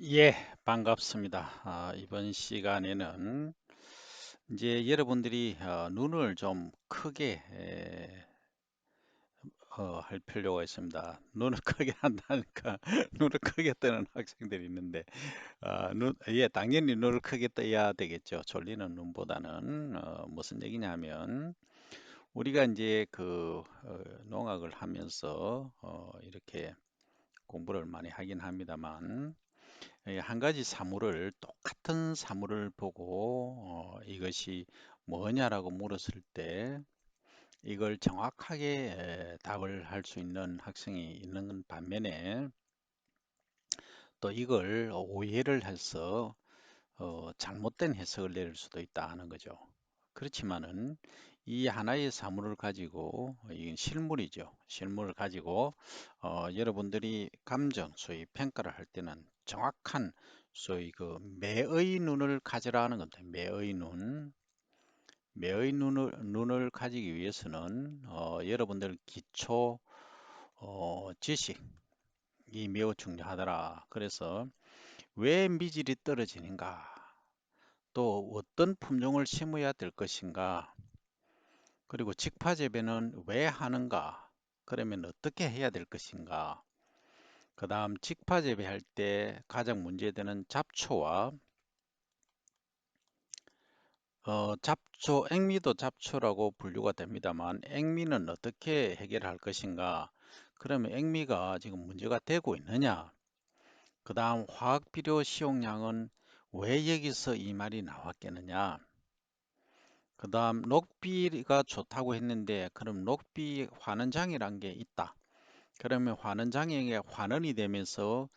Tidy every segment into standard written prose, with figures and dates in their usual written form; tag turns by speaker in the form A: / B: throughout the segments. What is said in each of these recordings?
A: 예, 반갑습니다. 이번 시간에는 이제 여러분들이 눈을 좀 크게 할 필요가 있습니다. 눈을 크게 한다니까 눈을 크게 뜨는 학생들이 있는데 당연히 눈을 크게 떠야 되겠죠. 졸리는 눈보다는 무슨 얘기냐면 우리가 이제 농학을 하면서 이렇게 공부를 많이 하긴 합니다만 한 가지 사물을 똑같은 사물을 보고 이것이 뭐냐라고 물었을 때 이걸 정확하게 답을 할 수 있는 학생이 있는 반면에 또 이걸 오해를 해서 잘못된 해석을 내릴 수도 있다 하는 거죠. 그렇지만은 이 하나의 사물을 가지고 이건 실물이죠. 실물을 가지고 여러분들이 감정, 소위 평가를 할 때는 정확한 소위 매의 눈을 가져라 하는 겁니다. 매의 눈. 매의 눈을 가지기 위해서는 여러분들 기초 지식이 매우 중요하더라. 그래서 왜 미질이 떨어지는가? 또 어떤 품종을 심어야 될 것인가? 그리고 직파 재배는 왜 하는가? 그러면 어떻게 해야 될 것인가? 그 다음 직파 재배할 때 가장 문제되는 잡초와 잡초, 액미도 잡초라고 분류가 됩니다만 액미는 어떻게 해결할 것인가? 그러면 액미가 지금 문제가 되고 있느냐? 그 다음 화학 비료使用량은 왜 여기서 이 말이 나왔겠느냐? 그 다음 녹비가 좋다고 했는데 그럼 녹비 환원장애란 게 있다. 그러면 환원장애가 환원이 되면서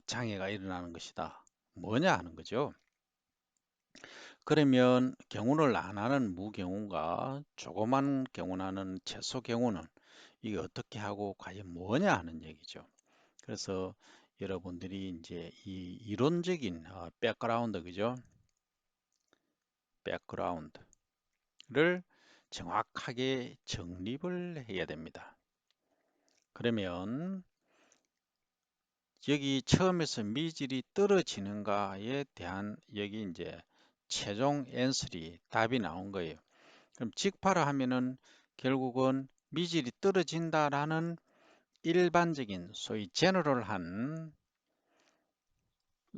A: 장애가 일어나는 것이다. 뭐냐 하는 거죠. 그러면 경운을 안 하는 무경운과 조그만 경운하는 채소 경운은 이게 어떻게 하고 과연 뭐냐 하는 얘기죠. 그래서 여러분들이 이제 이 이론적인 백그라운드 그죠? 백그라운드를 정확하게 정립을 해야 됩니다. 그러면 여기 처음에서 미질이 떨어지는가에 대한 여기 이제 최종 앤서리 답이 나온 거예요. 그럼 직파라 하면은 결국은 미질이 떨어진다라는 일반적인 소위 제너럴한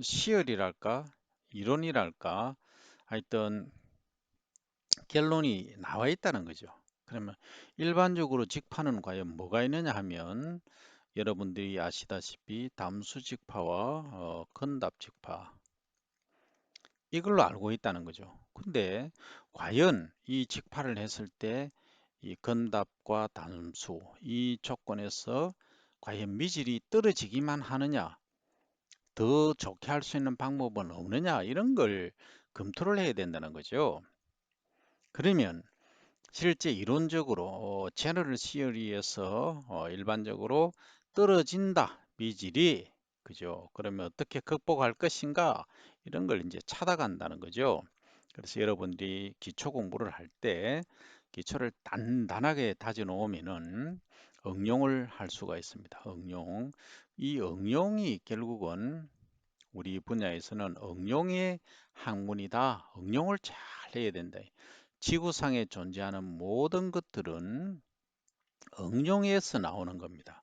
A: 시열이랄까 이론이랄까 하여튼 결론이 나와 있다는 거죠. 그러면 일반적으로 직파는 과연 뭐가 있느냐 하면 여러분들이 아시다시피 담수직파와 건답직파 이걸로 알고 있다는 거죠. 근데 과연 이 직파를 했을 때 이 건답과 담수 이 조건에서 과연 미질이 떨어지기만 하느냐 더 좋게 할 수 있는 방법은 없느냐 이런 걸 검토를 해야 된다는 거죠. 그러면 실제 이론적으로 제너럴 시어리에서 일반적으로 떨어진다 미질이 그죠. 그러면 어떻게 극복할 것인가 이런 걸 이제 찾아간다는 거죠. 그래서 여러분들이 기초 공부를 할 때 기초를 단단하게 다져 놓으면은 응용을 할 수가 있습니다. 응용. 이 응용이 결국은 우리 분야에서는 응용의 학문이다. 응용을 잘 해야 된다. 지구상에 존재하는 모든 것들은 응용에서 나오는 겁니다.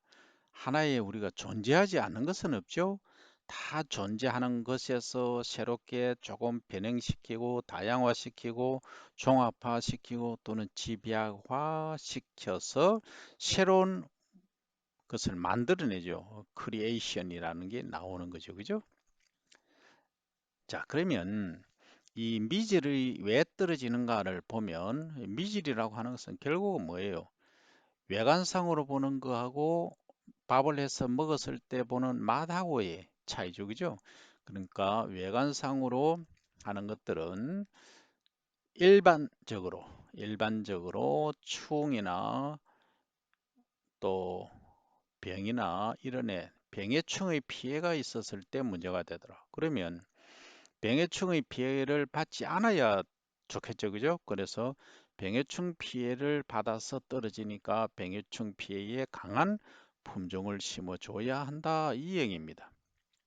A: 하나의 우리가 존재하지 않는 것은 없죠. 다 존재하는 것에서 새롭게 조금 변형시키고 다양화시키고 종합화시키고 또는 집약화시켜서 새로운 것을 만들어내죠. 크리에이션이라는 게 나오는 거죠. 그죠? 자, 그러면 이 미질이 왜 떨어지는가를 보면 미질이라고 하는 것은 결국은 뭐예요? 외관상으로 보는 거하고 밥을 해서 먹었을 때 보는 맛하고의 차이죠. 그죠? 그러니까 외관상으로 하는 것들은 일반적으로 충이나 또 병이나 이런 병해충의 피해가 있었을 때 문제가 되더라. 그러면 병해충의 피해를 받지 않아야 좋겠죠. 그죠? 그래서 병해충 피해를 받아서 떨어지니까 병해충 피해에 강한 품종을 심어줘야 한다. 이 얘기입니다.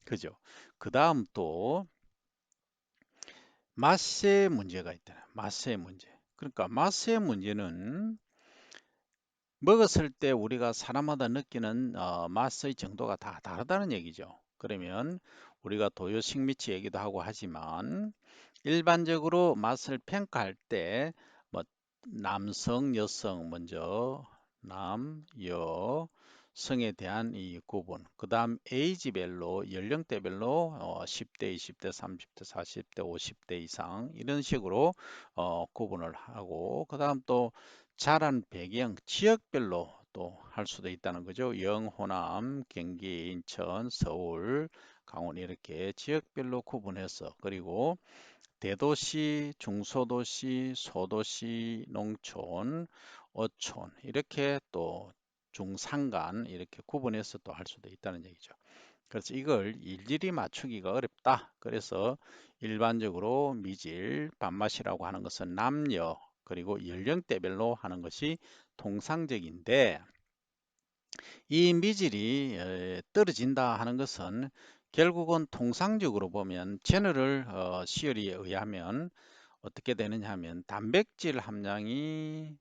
A: 그죠? 그 다음 또 맛의 문제가 있다. 맛의 문제. 그러니까 맛의 문제는 먹었을 때 우리가 사람마다 느끼는 맛의 정도가 다 다르다는 얘기죠. 그러면 우리가 도요 식미치 얘기도 하고 하지만 일반적으로 맛을 평가할 때 뭐 남성, 여성 먼저 남, 여, 성에 대한 이 구분, 그 다음 에이지별로 연령대별로 10대, 20대, 30대, 40대, 50대 이상 이런 식으로 구분을 하고 그 다음 또 자란 배경, 지역별로 또 할 수도 있다는 거죠. 영, 호남, 경기, 인천, 서울, 강원 이렇게 지역별로 구분해서 그리고 대도시, 중소도시, 소도시, 농촌, 어촌 이렇게 또 중산간 이렇게 구분해서 또 할 수도 있다는 얘기죠. 그래서 이걸 일일이 맞추기가 어렵다. 그래서 일반적으로 미질, 밥맛이라고 하는 것은 남녀 그리고 연령대별로 하는 것이 통상적인데 이 미질이 떨어진다 하는 것은 결국은 통상적으로 보면 제너럴 시어리에 의하면 어떻게 되느냐 하면 단백질 함량이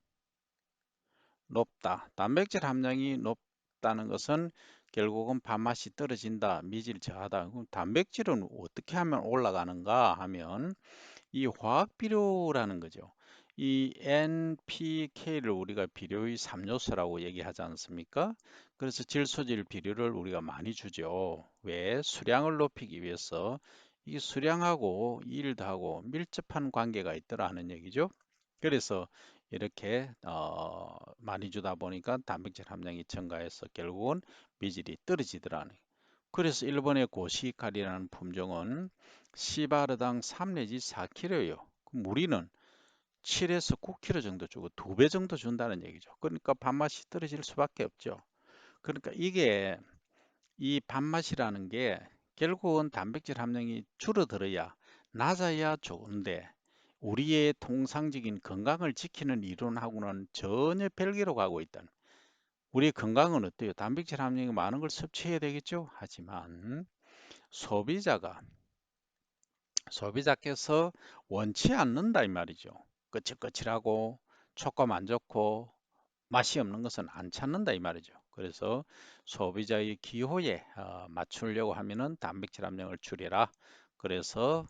A: 높다. 단백질 함량이 높다는 것은 결국은 밥맛이 떨어진다. 미질 저하다. 그럼 단백질은 어떻게 하면 올라가는가 하면 이 화학 비료라는 거죠. 이 NPK를 우리가 비료의 3요소라고 얘기하지 않습니까? 그래서 질소질 비료를 우리가 많이 주죠. 왜? 수량을 높이기 위해서 이 수량하고 일도하고 밀접한 관계가 있더라 하는 얘기죠. 그래서 이렇게 많이 주다 보니까 단백질 함량이 증가해서 결국은 미질이 떨어지더라는 거예요. 그래서 일본의 고시카리라는 품종은 시바르당 3 내지 4kg예요. 우리는 7에서 9kg 정도 주고 2배 정도 준다는 얘기죠. 그러니까 밥맛이 떨어질 수밖에 없죠. 그러니까 이게 이 밥맛이라는 게 결국은 단백질 함량이 줄어들어야 낮아야 좋은데 우리의 통상적인 건강을 지키는 이론하고는 전혀 별개로 가고 있다는. 우리의 건강은 어때요? 단백질 함량이 많은 걸 섭취해야 되겠죠? 하지만 소비자가 소비자께서 원치 않는다 이 말이죠. 거칠거칠하고 촉감 안 좋고 맛이 없는 것은 안 찾는다 이 말이죠. 그래서 소비자의 기호에 맞추려고 하면은 단백질 함량을 줄여라. 그래서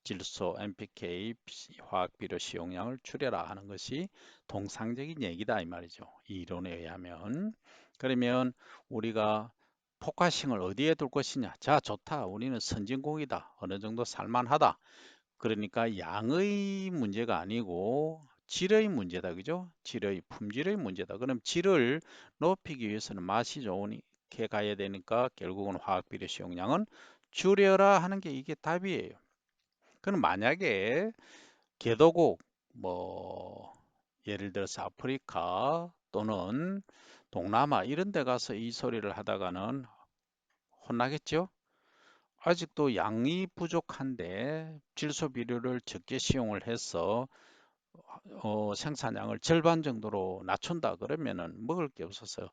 A: 질소, NPK, 화학비료使用량을 줄여라 하는 것이 통상적인 얘기다 이 말이죠. 이 이론에 의하면. 그러면 우리가 포커싱을 어디에 둘 것이냐? 자, 좋다. 우리는 선진국이다. 어느 정도 살만하다. 그러니까 양의 문제가 아니고 질의 문제다. 그죠? 질의, 품질의 문제다. 그럼 질을 높이기 위해서는 맛이 좋게 가야 되니까 결국은 화학비료使用량은 줄여라 하는 게 이게 답이에요. 그럼 만약에 개도국 뭐 예를 들어서 아프리카 또는 동남아 이런 데 가서 이 소리를 하다가는 혼나겠죠? 아직도 양이 부족한데 질소 비료를 적게使用을 해서 생산량을 절반 정도로 낮춘다 그러면은 먹을 게 없어서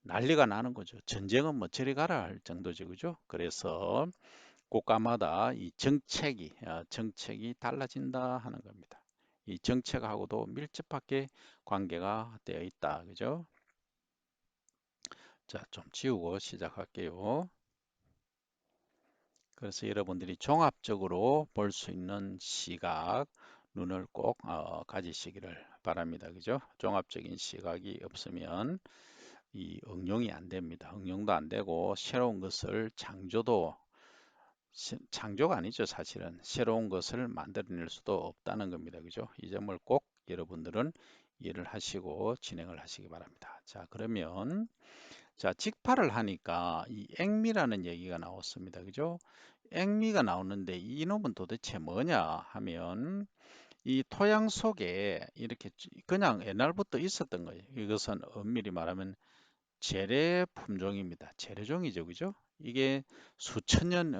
A: 난리가 나는 거죠. 전쟁은 뭐 저리 가라 할 정도죠. 그죠? 그래서 국가마다 이 정책이 달라진다 하는 겁니다. 이 정책하고도 밀접하게 관계가 되어 있다. 그죠? 자, 좀 지우고 시작할게요. 그래서 여러분들이 종합적으로 볼 수 있는 시각, 눈을 꼭 가지시기를 바랍니다. 그죠? 종합적인 시각이 없으면 이 응용이 안 됩니다. 응용도 안 되고 새로운 것을 창조가 아니죠. 사실은 새로운 것을 만들어낼 수도 없다는 겁니다. 그죠? 이 점을 꼭 여러분들은 이해를 하시고 진행을 하시기 바랍니다. 자, 그러면 자, 직파를 하니까 이 액미라는 얘기가 나왔습니다. 그죠? 액미가 나오는데 이놈은 도대체 뭐냐 하면 이 토양 속에 이렇게 그냥 옛날부터 있었던 거예요. 이것은 엄밀히 말하면 재래 품종입니다. 재래종이죠. 그죠? 이게 수천 년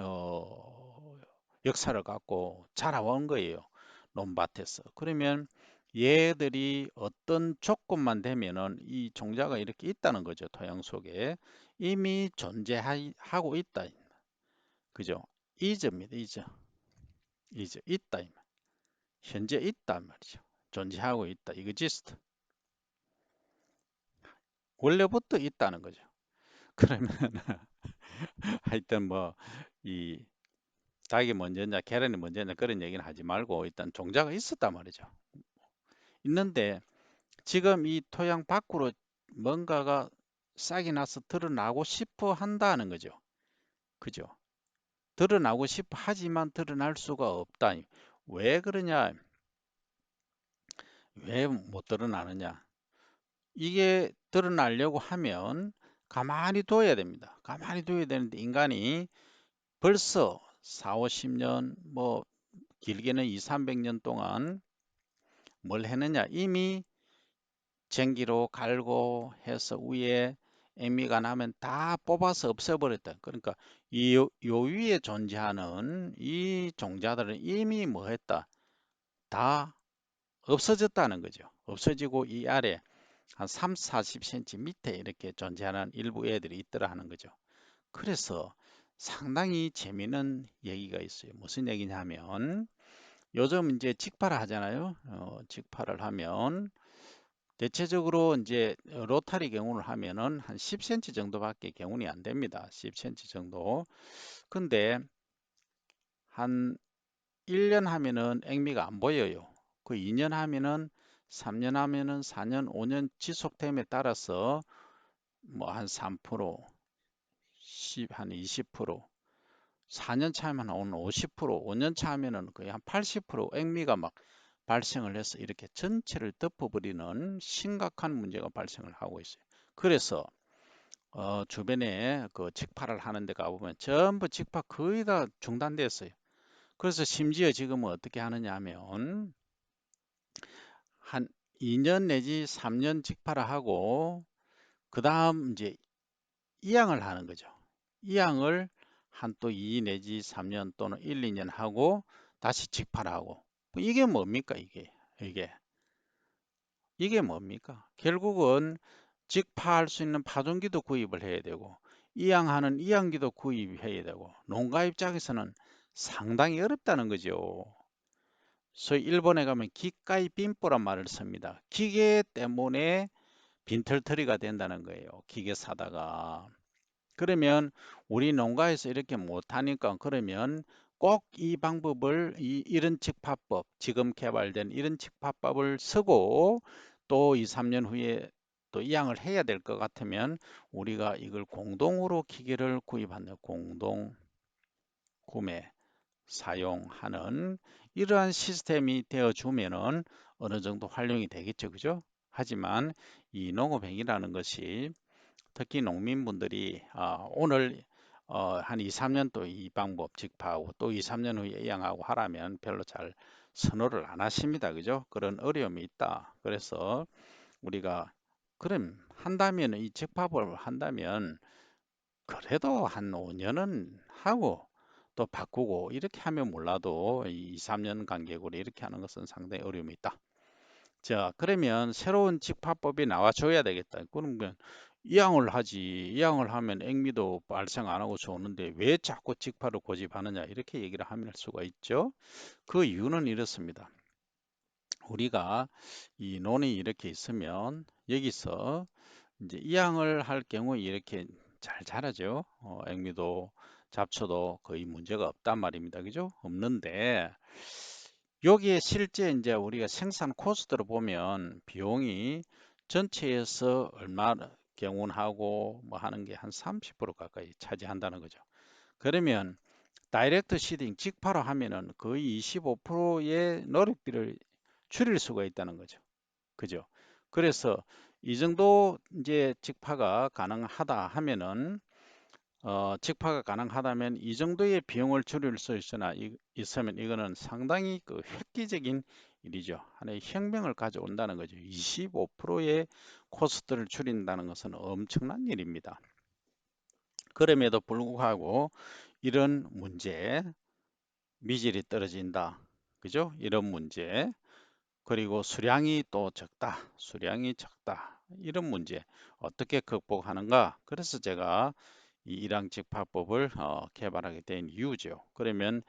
A: 역사를 갖고 자라온 거예요. 논밭에서. 그러면 얘들이 어떤 조건만 되면은 이 종자가 이렇게 있다는 거죠. 토양 속에 이미 존재하고 있다. 그죠? is입니다. is 있다. 현재 있단 말이죠. 존재하고 있다. exist. 원래부터 있다는 거죠. 그러면 하여튼 뭐 이 닭이 먼저냐 계란이 먼저냐 그런 얘기는 하지 말고 일단 종자가 있었단 말이죠. 있는데 지금 이 토양 밖으로 뭔가가 싹이 나서 드러나고 싶어 한다는 거죠. 그죠? 드러나고 싶어 하지만 드러날 수가 없다. 왜 그러냐? 왜 못 드러나느냐? 이게 드러나려고 하면 가만히 둬야 됩니다. 가만히 둬야 되는데 인간이 벌써 4, 50년 뭐 길게는 2, 300년 동안 뭘 했느냐? 이미 전기로 갈고 해서 위에 애미가 나면 다 뽑아서 없애버렸다. 그러니까 요 위에 존재하는 이 종자들은 이미 뭐 했다? 다 없어졌다는 거죠. 없어지고 이 아래 한 3, 40cm 밑에 이렇게 존재하는 일부 애들이 있더라 하는 거죠. 그래서 상당히 재미있는 얘기가 있어요. 무슨 얘기냐면 요즘 이제 직파를 하잖아요. 직파를 하면 대체적으로 이제 로타리 경운을 하면은 한 10cm 정도밖에 경운이 안 됩니다. 10cm 정도. 근데 한 1년 하면은 액미가 안 보여요. 그 2년 하면은 3년 하면은 4년, 5년 지속됨에 따라서 뭐 한 3%, 10, 한 20%, 4년 차면 한 50%, 5년 차 하면은 거의 한 80% 액미가 막 발생을 해서 이렇게 전체를 덮어버리는 심각한 문제가 발생을 하고 있어요. 그래서 주변에 그 직파를 하는 데 가보면 전부 직파 거의 다 중단됐어요. 그래서 심지어 지금은 어떻게 하느냐 하면 한 2년 내지 3년 직파를 하고 그 다음 이제 이양을 하는 거죠. 이양을 한 또 2 내지 3년 또는 1, 2년 하고 다시 직파를 하고 이게 뭡니까 이게 이게 뭡니까? 결국은 직파할 수 있는 파종기도 구입을 해야 되고 이양하는 이양기도 구입해야 되고 농가 입장에서는 상당히 어렵다는 거죠. 소위 일본에 가면 기까이 빈뽀란 말을 씁니다. 기계 때문에 빈털터리가 된다는 거예요. 기계 사다가. 그러면 우리 농가에서 이렇게 못하니까 그러면 꼭 이 방법을 이런 직파법 지금 개발된 이런 직파법을 쓰고 또 2, 3년 후에 또 이양을 해야 될 것 같으면 우리가 이걸 공동으로 기계를 구입하는 공동 구매 사용하는 이러한 시스템이 되어 주면은 어느 정도 활용이 되겠죠. 그죠? 하지만 이 농업행위라는 것이 특히 농민분들이 오늘 한 2, 3년 또 이 방법 직파하고 또 2, 3년 후에 이양하고 하라면 별로 잘 선호를 안 하십니다. 그죠? 그런 어려움이 있다. 그래서 우리가 그럼 한다면 이 직파법을 한다면 그래도 한 5년은 하고 또 바꾸고 이렇게 하면 몰라도 2, 3년 간격으로 이렇게 하는 것은 상당히 어려움이 있다. 자, 그러면 새로운 직파법이 나와줘야 되겠다. 그러면 이양을 하지. 이양을 하면 액미도 발생 안 하고 좋은데 왜 자꾸 직파를 고집하느냐 이렇게 얘기를 할 수가 있죠. 그 이유는 이렇습니다. 우리가 이 논이 이렇게 있으면 여기서 이제 이양을 할 경우에 이렇게 잘 자라죠. 액미도 잡초도 거의 문제가 없단 말입니다. 그죠? 없는데 여기에 실제 이제 우리가 생산 코스트를 보면 비용이 전체에서 얼마 경운하고 뭐 하는 게 한 30% 가까이 차지한다는 거죠. 그러면 다이렉트 시딩 직파로 하면은 거의 25%의 노력비를 줄일 수가 있다는 거죠. 그죠? 그래서 이 정도 이제 직파가 가능하다 하면은 직파가 가능하다면 이 정도의 비용을 줄일 수 있으면 이거는 상당히 그 획기적인 일이죠. 하나의 혁명을 가져온다는 거죠. 25%의 코스트를 줄인다는 것은 엄청난 일입니다. 그럼에도 불구하고 이런 문제, 미질이 떨어진다. 그죠? 이런 문제, 그리고 수량이 또 적다. 수량이 적다. 이런 문제 어떻게 극복하는가? 그래서 제가 이 일항직파법을 개발하게 된 이유죠. 그러면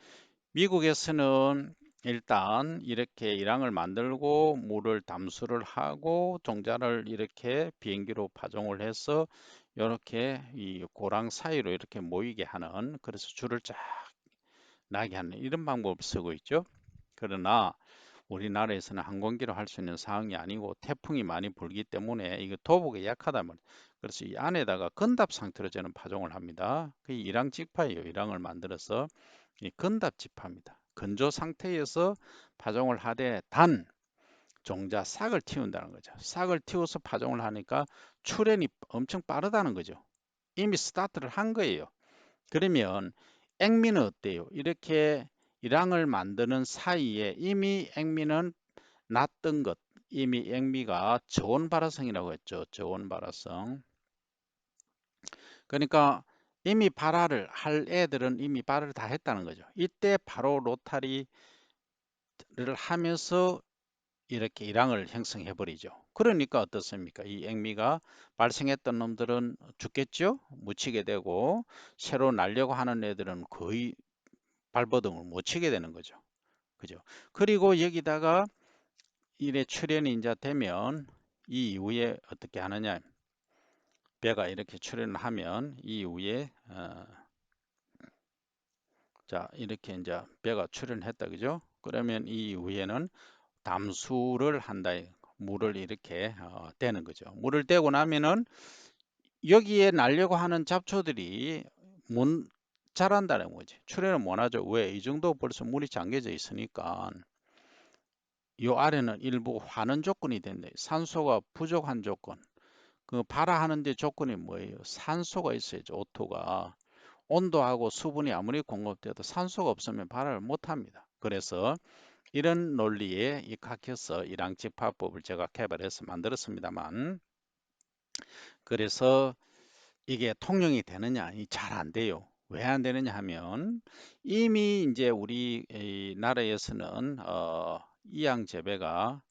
A: 미국에서는 일단 이렇게 일항을 만들고 물을 담수를 하고 종자를 이렇게 비행기로 파송을 해서 이렇게 이 고랑 사이로 이렇게 모이게 하는, 그래서 줄을 쫙 나게 하는 이런 방법을 쓰고 있죠. 그러나 우리나라에서는 항공기로 할 수 있는 상황이 아니고 태풍이 많이 불기 때문에 이거 도복에 약하다면, 그래서 이 안에다가 건답 상태로 저는 파종을 합니다. 그 일항 직파예요. 일항을 만들어서 이 건답 직파입니다. 건조 상태에서 파종을 하되 단 종자 싹을 틔운다는 거죠. 싹을 틔워서 파종을 하니까 출현이 엄청 빠르다는 거죠. 이미 스타트를 한 거예요. 그러면 액미는 어때요? 이렇게 일항을 만드는 사이에 이미 액미는 났던 것, 이미 액미가 저온 발화성이라고 했죠. 저온 발화성. 그러니까 이미 발화를 할 애들은 이미 발화를 다 했다는 거죠. 이때 바로 로타리를 하면서 이렇게 일항을 형성해 버리죠. 그러니까 어떻습니까? 이 액미가 발생했던 놈들은 죽겠죠? 묻히게 되고 새로 날려고 하는 애들은 거의 발버둥을 못 치게 되는 거죠. 그죠? 그리고 여기다가 일의 출현이 이제 되면 이 이후에 어떻게 하느냐? 배가 이렇게 출현을 하면 이 이후에 자 이렇게 이제 배가 출현했다, 그죠? 그러면 이 이후에는 담수를 한다. 물을 이렇게 대는 거죠. 물을 대고 나면은 여기에 날려고 하는 잡초들이 못 자란다는 거지. 출현을 못 하죠. 왜? 이 정도 벌써 물이 잠겨져 있으니까. 이 아래는 일부 환원 조건이 된다. 산소가 부족한 조건. 그 발화하는데 조건이 뭐예요? 산소가 있어야죠. 오토가. 온도하고 수분이 아무리 공급돼도 산소가 없으면 발화를 못 합니다. 그래서 이런 논리에 입각해서 일항직파법을 제가 개발해서 만들었습니다만, 그래서 이게 통용이 되느냐? 잘 안 돼요. 왜 안 되느냐 하면 이미 이제 우리 이 나라에서는 이항 재배가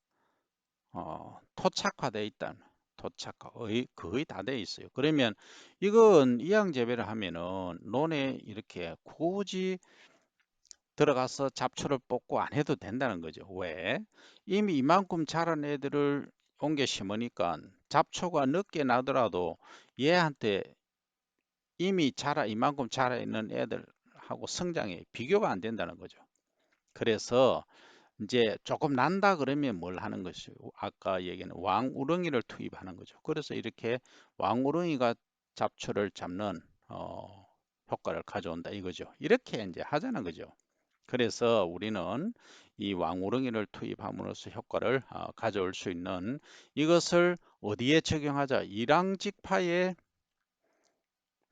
A: 토착화되어 있다는, 토착화 거의 다 돼 있어요. 그러면 이건 이항 재배를 하면은 논에 이렇게 굳이 들어가서 잡초를 뽑고 안 해도 된다는 거죠. 왜? 이미 이만큼 자란 애들을 옮겨 심으니까 잡초가 늦게 나더라도 얘한테 이미 이만큼 자라 있는 애들하고 성장이 비교가 안 된다는 거죠. 그래서 이제 조금 난다 그러면 뭘 하는 것이요? 아까 얘기는 왕우렁이를 투입하는 거죠. 그래서 이렇게 왕우렁이가 잡초를 잡는 효과를 가져온다 이거죠. 이렇게 이제 하자는 거죠. 그래서 우리는 이 왕우렁이를 투입함으로써 효과를 가져올 수 있는, 이것을 어디에 적용하자? 일항직파에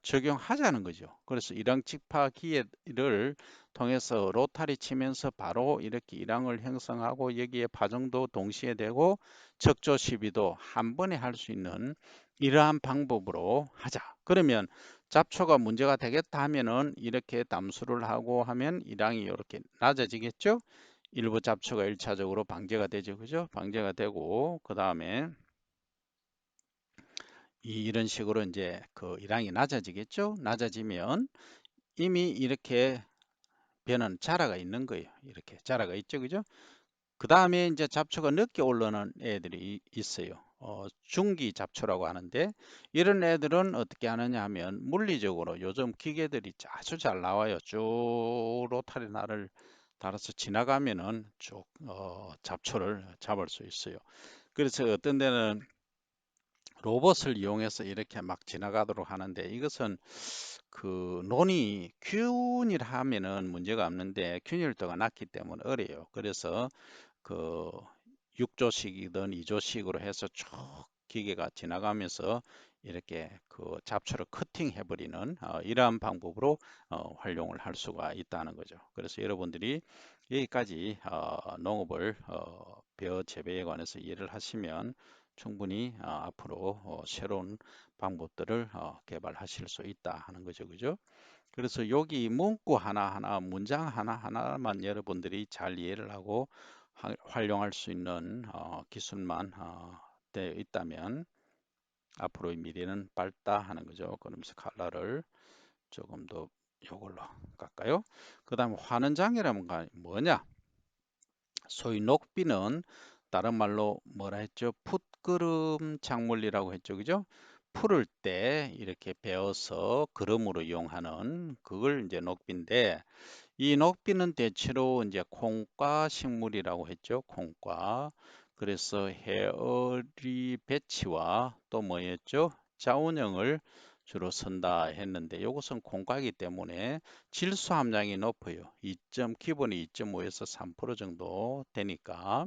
A: 적용하자는 거죠. 그래서 일항 직파 기회를 통해서 로타리 치면서 바로 이렇게 일항을 형성하고 여기에 파종도 동시에 되고 적조 시비도 한 번에 할 수 있는 이러한 방법으로 하자. 그러면 잡초가 문제가 되겠다 하면은 이렇게 담수를 하고 하면 일항이 이렇게 낮아지겠죠. 일부 잡초가 1차적으로 방제가 되죠. 그죠? 방제가 되고 그 다음에 이런 식으로 이제 그 일항이 낮아지겠죠. 낮아지면 이미 이렇게 배는 자라가 있는 거예요. 이렇게 자라가 있죠. 그죠? 그 다음에 이제 잡초가 늦게 올라오는 애들이 있어요. 중기 잡초라고 하는데 이런 애들은 어떻게 하느냐 하면 물리적으로 요즘 기계들이 아주 잘 나와요. 쭉 로타리 날을 달아서 지나가면은 쭉 잡초를 잡을 수 있어요. 그래서 어떤 데는 로봇을 이용해서 이렇게 막 지나가도록 하는데 이것은 그 논이 균일 하면은 문제가 없는데 균일도가 낮기 때문에 어려요. 그래서 그 6조씩이든 2조씩으로 해서 쭉 기계가 지나가면서 이렇게 그 잡초를 커팅해 버리는 이러한 방법으로 활용을 할 수가 있다는 거죠. 그래서 여러분들이 여기까지 농업을 벼 재배에 관해서 이해를 하시면 충분히 앞으로 새로운 방법들을 개발하실 수 있다 하는 거죠. 그죠? 그래서 여기 문구 하나하나, 문장 하나하나만 여러분들이 잘 이해를 하고 활용할 수 있는 기술만 되어 있다면 앞으로의 미래는 밝다 하는 거죠. 그러면서 칼라를 조금 더 요걸로 갈까요? 그 다음에 환원장이라면 뭐냐? 소위 녹비는 다른 말로 뭐라 했죠? 풋그름 작물이라고 했죠. 그죠? 풀을 때 이렇게 베어서 그름으로 이용하는 그걸 이제 녹비인데, 이 녹비는 대체로 이제 콩과 식물이라고 했죠. 콩과. 그래서 해어리 배치와 또 뭐였죠? 자원형을 주로 쓴다 했는데, 이것은 콩과이기 때문에 질소 함량이 높아요. 기본이 2.5에서 3% 정도 되니까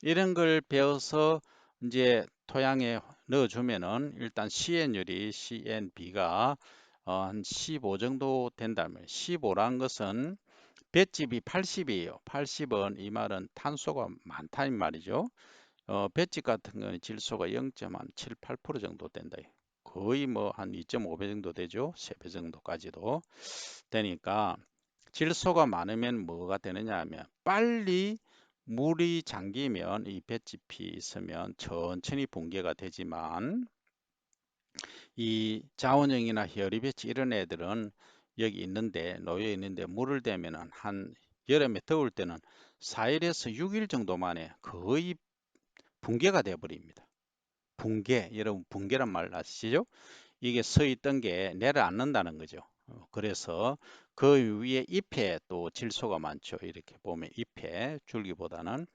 A: 이런 걸 배워서 이제 토양에 넣어주면은 일단 CNB가 한 15 정도 된다면, 15란 것은 볏짚이 80이에요. 80은 이 말은 탄소가 많다 이 말이죠. 볏짚 같은 경우는 질소가 0.7, 8% 정도 된다. 거의 뭐 한 2.5배 정도 되죠. 3배 정도까지도 되니까 질소가 많으면 뭐가 되느냐 하면 빨리 물이 잠기면 이 볏짚이 있으면 천천히 붕괴가 되지만 이 자원형이나 히어리 배치 이런 애들은 여기 있는데 놓여 있는데 물을 대면은 한 여름에 더울 때는 4일에서 6일 정도 만에 거의 붕괴가 되어 버립니다. 붕괴, 여러분 붕괴란 말 아시죠? 이게 서 있던 게 내려앉는다는 거죠. 그래서 그 위에 잎에 또 질소가 많죠. 이렇게 보면 잎에 줄기보다는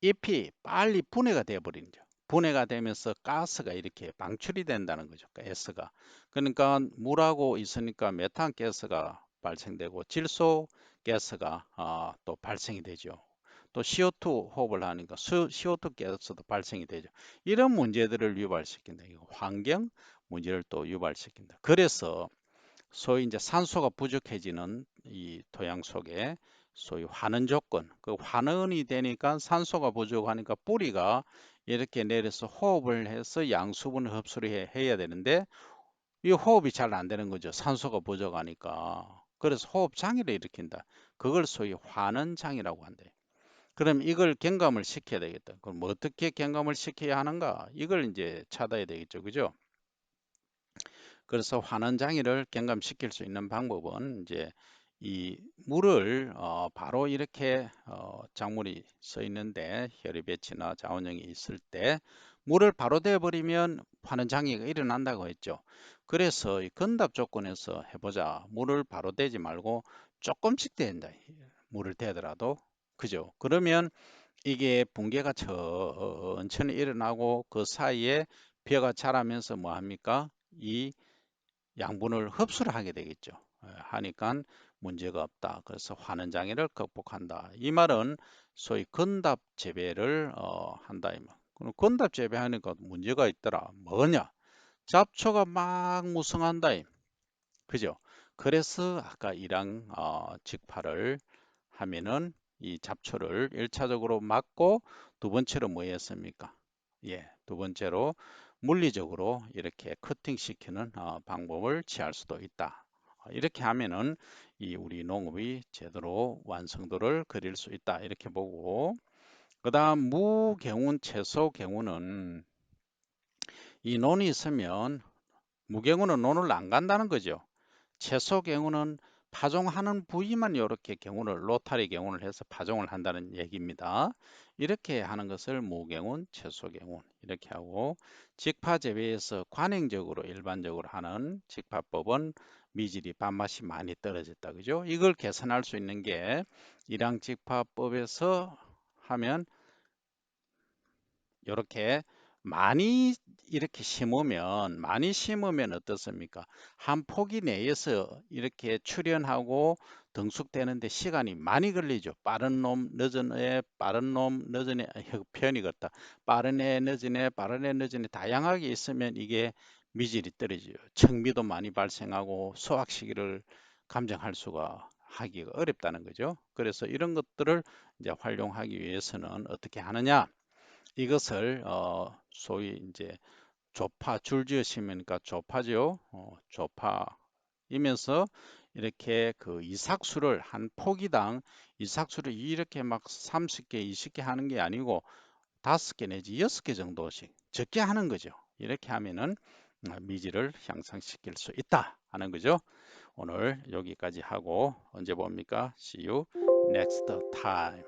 A: 잎이 빨리 분해가 되어 버리죠. 분해가 되면서 가스가 이렇게 방출이 된다는 거죠. 가스가. 그러니까 물하고 있으니까 메탄 가스가 발생되고 질소 가스가 또 발생이 되죠. 또 CO2 호흡을 하니까 CO2 가스도 발생이 되죠. 이런 문제들을 유발시킨다. 이거 환경 문제를 또 유발시킨다. 그래서 소위 이제 산소가 부족해지는 이 토양 속에 소위 환원 조건, 그 환원이 되니까 산소가 부족하니까 뿌리가 이렇게 내려서 호흡을 해서 양수분을 흡수를 해야 되는데 이 호흡이 잘 안 되는 거죠. 산소가 부족하니까. 그래서 호흡 장애를 일으킨다. 그걸 소위 환원 장애라고 한대. 그럼 이걸 경감을 시켜야 되겠다. 그럼 뭐 어떻게 경감을 시켜야 하는가? 이걸 이제 찾아야 되겠죠. 그죠? 그래서 환원 장애를 경감시킬 수 있는 방법은 이제 이 물을 바로 이렇게 작물이 서 있는데 혈이 배치나 자원형이 있을 때 물을 바로 대버리면 환원 장애가 일어난다고 했죠. 그래서 이 건답 조건에서 해보자. 물을 바로 대지 말고 조금씩 대는다. 물을 대더라도 그죠? 그러면 이게 붕괴가 천천히 일어나고 그 사이에 벼가 자라면서 뭐 합니까? 이 양분을 흡수를 하게 되겠죠. 하니까 문제가 없다. 그래서 환원 장애를 극복한다. 이 말은 소위 건답 재배를 한다. 이 말. 그럼 건답 재배하니까 문제가 있더라. 뭐냐? 잡초가 막 무성한다. 그죠? 그래서 아까 이랑 직파를 하면은 이 잡초를 1차적으로 막고 두 번째로 뭐 했습니까? 예, 두 번째로 물리적으로 이렇게 커팅시키는 방법을 취할 수도 있다. 이렇게 하면은 이 우리 농업이 제대로 완성도를 그릴 수 있다. 이렇게 보고 그다음 무경운 채소 경우는 이 논이 있으면 무경우는 논을 안 간다는 거죠. 채소 경우는 파종하는 부위만 이렇게 경우를 로타리 경우를 해서 파종을 한다는 얘기입니다. 이렇게 하는 것을 무경운, 채소 경운 이렇게 하고 직파 재배에서 관행적으로 일반적으로 하는 직파법은 미질이 밥맛이 많이 떨어졌다. 그죠? 이걸 개선할 수 있는 게 일항 직파법에서 하면 이렇게 많이 이렇게 심으면 어떻습니까? 한 포기 내에서 이렇게 출현하고 등숙되는데 시간이 많이 걸리죠. 빠른 놈, 늦은 애, 빠른 놈, 늦은 애, 표현이 같다. 빠른 애, 늦은 애, 빠른 애, 늦은 애 다양하게 있으면 이게 미질이 떨어져요. 청미도 많이 발생하고 수확 시기를 감정할 수가 하기가 어렵다는 거죠. 그래서 이런 것들을 이제 활용하기 위해서는 어떻게 하느냐? 이것을 소위 이제 조파 줄지어 심으니까 조파죠. 조파이면서 이렇게 그 이삭수를 한 포기당 이삭수를 이렇게 막 30개, 20개 하는 게 아니고 5개 내지 6개 정도씩 적게 하는 거죠. 이렇게 하면은 미질을 향상시킬 수 있다 하는 거죠. 오늘 여기까지 하고 언제 봅니까? See you next time.